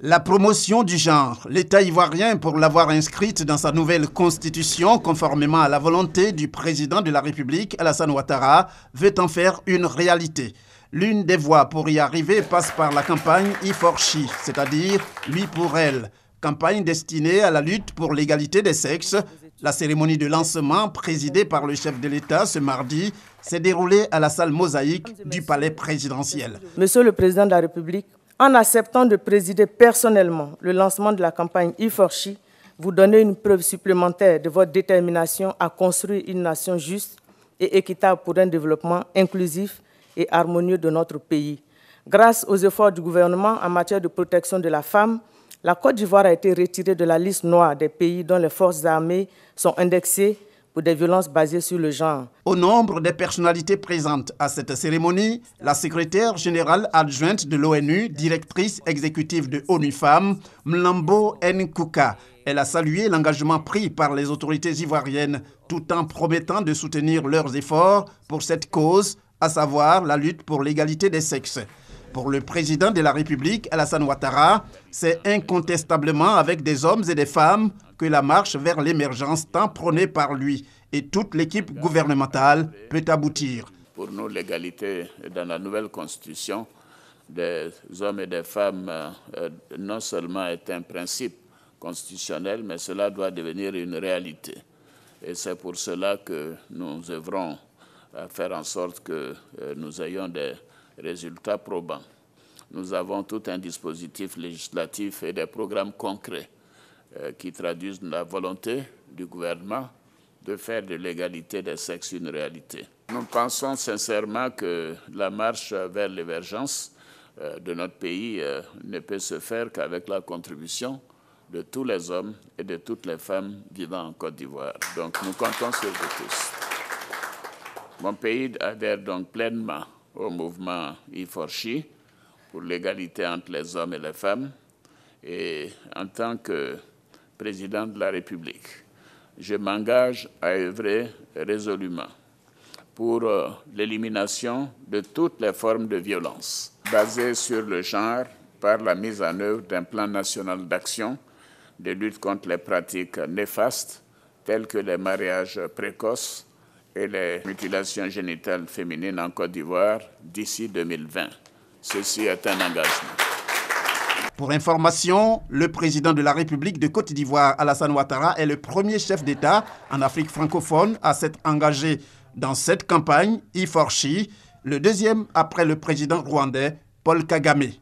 La promotion du genre, l'État ivoirien, pour l'avoir inscrite dans sa nouvelle constitution, conformément à la volonté du président de la République, Alassane Ouattara, veut en faire une réalité. L'une des voies pour y arriver passe par la campagne I4CHI, c'est-à-dire lui pour elle. Campagne destinée à la lutte pour l'égalité des sexes. La cérémonie de lancement, présidée par le chef de l'État ce mardi, s'est déroulée à la salle Mosaïque du palais présidentiel. Monsieur le Président de la République, en acceptant de présider personnellement le lancement de la campagne I4CHI, vous donnez une preuve supplémentaire de votre détermination à construire une nation juste et équitable pour un développement inclusif et harmonieux de notre pays. Grâce aux efforts du gouvernement en matière de protection de la femme, la Côte d'Ivoire a été retirée de la liste noire des pays dont les forces armées sont indexées pour des violences basées sur le genre. Au nombre des personnalités présentes à cette cérémonie, la secrétaire générale adjointe de l'ONU, directrice exécutive de ONU Femmes, Mlambo Nkouka. Elle a salué l'engagement pris par les autorités ivoiriennes tout en promettant de soutenir leurs efforts pour cette cause, à savoir la lutte pour l'égalité des sexes. Pour le président de la République, Alassane Ouattara, c'est incontestablement avec des hommes et des femmes que la marche vers l'émergence tant prônée par lui et toute l'équipe gouvernementale peut aboutir. Pour nous, l'égalité dans la nouvelle constitution des hommes et des femmes non seulement est un principe constitutionnel, mais cela doit devenir une réalité. Et c'est pour cela que nous œuvrons à faire en sorte que nous ayons des résultats probants. Nous avons tout un dispositif législatif et des programmes concrets qui traduisent la volonté du gouvernement de faire de l'égalité des sexes une réalité. Nous pensons sincèrement que la marche vers l'émergence de notre pays ne peut se faire qu'avec la contribution de tous les hommes et de toutes les femmes vivant en Côte d'Ivoire. Donc nous comptons sur vous tous. Mon pays adhère donc pleinement au mouvement I4CHI pour l'égalité entre les hommes et les femmes. Et en tant que président de la République, je m'engage à œuvrer résolument pour l'élimination de toutes les formes de violence basées sur le genre par la mise en œuvre d'un plan national d'action de lutte contre les pratiques néfastes telles que les mariages précoces et les mutilations génitales féminines en Côte d'Ivoire d'ici 2020. Ceci est un engagement. Pour information, le président de la République de Côte d'Ivoire, Alassane Ouattara, est le premier chef d'État en Afrique francophone à s'être engagé dans cette campagne I4CHI, le deuxième après le président rwandais Paul Kagame.